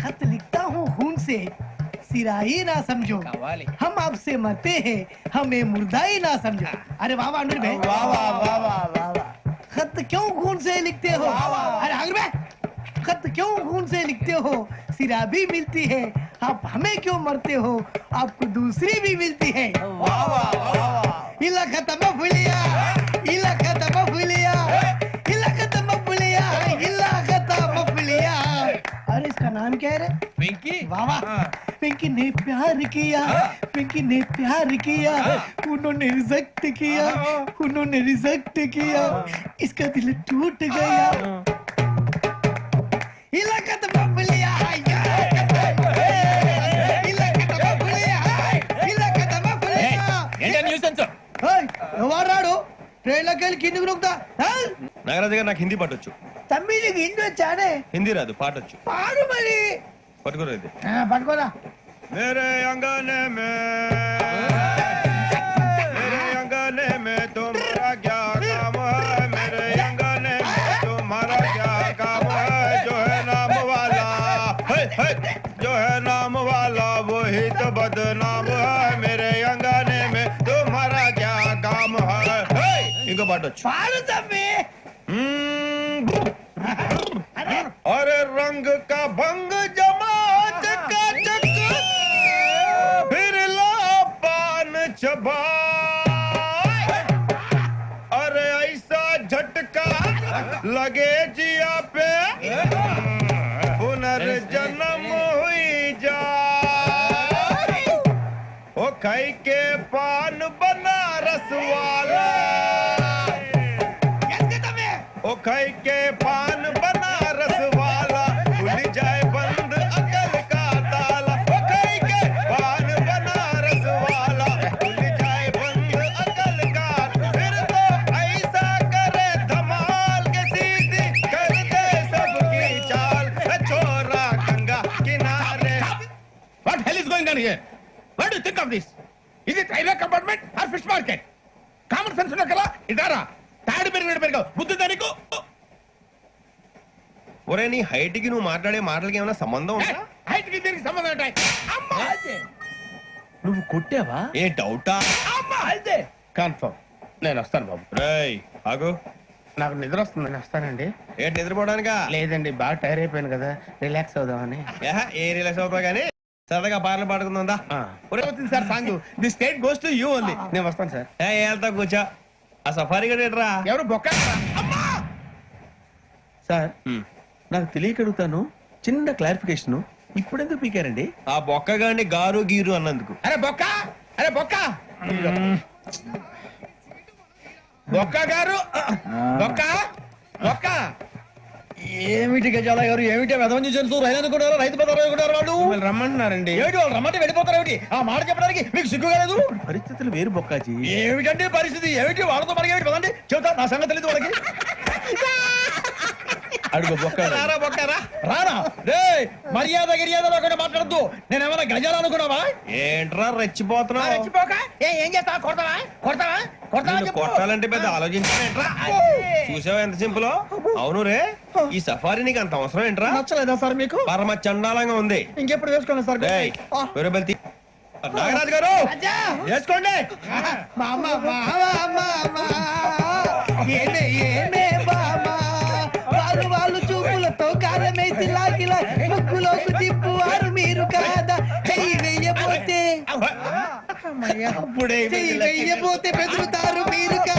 खत लिखता हूँ खून से, सिराही ना समझो, हम आपसे मरते हैं, हमें मुर्दाई ना समझो। अरे वाह वाह अनुर भाई, वाह वाह वाह वाह वाह वाह। खत क्यों खून से लिखते हो? अरे अनुर भाई, खत क्यों खून से लिखते हो? सिरा भी मिलती है, आप हमें क्यों मरते हो? आपको दूसरी भी मिलती है। वाह वाह वाह वाह। इला खत्म फुलिया, इला खत्म फुलिया, इला खत्म फुलिया, इला खत्म फुलिया। अरे इसका नाम क्या है रे? पिंकी। वाह वाह। पिंकी ने प्यार किया, पिंकी ने प्यार किया, उन्होंने रिजेक्ट किया, उन्होंने रिजेक्ट किया, इसका दिल टूट गया। इला खत्म फुलिया, इला खत्म फुलिया, इला खत्म फुलिया। ఎవరాడు ట్రైన్ లోకి వెళ్ళి కిందికి నొక్కుతా. నాగరాజు గారు నాకు హిందీ పాటొచ్చు. తమ్మి నీకు హిందీ వచ్చానే? హిందీ రాదు, పాటొచ్చు. పాడు మరి. పట్టుకోలేదు. పట్టుకోరా. मेरे अंगने में तुम्हारा क्या काम है? मेरे अंगने में तुम्हारा क्या काम है? जो है नाम वाला, जो है नाम वाला वही तो बदनाम है. मेरे अंगने में तुम्हारा क्या काम है? इनको पाटो. పాడు తమ్మి. अरे रंग का भंग जमा चकाचक, फिर ला पान चबा. अरे ऐसा झटका लगे जिया पे, पुनर्जन्म हुई जा. ओ खाई के पान बनारस वाला, ओ खाई के पान बनारस वाला, खुल जाए बंद अकल का ताला. ओ खाई के पान बनारस वाला, खुल जाए बंद अकल का. फिर तो ऐसा करे धमाल के सीधी कर दे सबकी चाल. छोरा गंगा किनारे. What hell is going on here? What do you think of this? Is it railway compartment or fish market? Common sense ఉన్న కదా ఇదారా తాడు పెరిగావు బుద్ధి దానికి. ఒరే నీ హైట్ కి నువ్వు మాట్లాడే మాటలకి ఏమైనా సంబంధం ఉందా? హైట్ కి దీనికి సంబంధం ఉంటాయి. అమ్మా నువ్వు కొట్టావా? ఏ డౌటా? అమ్మా అయితే కన్ఫర్మ్ నేను వస్తాను బాబు. రేయ్ ఆగు. నాకు నిద్ర వస్తుంది, నేను వస్తానండి. ఏంటి నిద్రపోవడానికా? లేదండి, బాగా టైర్ అయిపోయాను కదా, రిలాక్స్ అవుదామని. ఏ రిలాక్స్ అవుతావు కానీ సరదాగా పాటలు పాడుకుందా? వచ్చింది sir song the state goes to you only. నేను వస్తాను సార్. వెళ్తా కూర్చో. ఆ సఫారీ గడేట్రా ఎవరు బొక్క సార్? నాకు తెలియక అడుగుతాను, చిన్న క్లారిఫికేషన్. ఇప్పుడు ఎందుకు పీకారండి? ఆ బొక్కగాని గారు గీరు అన్నందుకు. అరే బొక్క, అరే బొక్క, బొక్క గారు, బొక్క బొక్క. ఏమిటి గజాల గారు, ఏమిటి వెదవం చూసారు? రైలు అనుకున్నారు, రైతు బజార్ అనుకున్నారు. వాళ్ళు రమ్మంటున్నారండి. ఏమిటి వాళ్ళు రమ్మంటే వెళ్ళిపోతారు? ఏమిటి ఆ మాట చెప్పడానికి మీకు సిగ్గుగా లేదు? పరిస్థితులు వేరు బొక్కాజీ. ఏమిటంటే పరిస్థితి? ఏమిటి వాళ్ళతో మనకి ఏమిటి? పదండి చెబుతా, నా సంగతి తెలియదు వాళ్ళకి. అడుగు బొక్క. రారా బొక్కరా. రానా రే, మర్యాద గిర్యాద లేకుండా మాట్లాడద్దు. నేనేమన్నా గజాలు అనుకున్నావా? ఏంట్రా రెచ్చిపోతున్నావు? రెచ్చిపోక ఏం చేస్తావా? కొడతావా కొడతావా కొడతావా? కొట్టాలంటే పెద్ద ఆలోచించానేంట్రా. చూసావా ఎంత సింపుల్? అవును రే, ఈ సఫారీ నీకు అంత అవసరం ఏంట్రా? నచ్చలేదా సార్ మీకు? పరమ చండాలంగా ఉంది. ఇంకెప్పుడు వేసుకోండి సార్. నాగరాజు గారు వేసుకోండి. వాళ్ళు చూపులతో కారమేసి లాగిలా ముగ్గులోకి తిప్పువారు మీరు కాదా? చెయ్యి వెయ్యబోతే, చెయ్యి వెయ్యబోతే బెదురుతారు మీరు కాదా?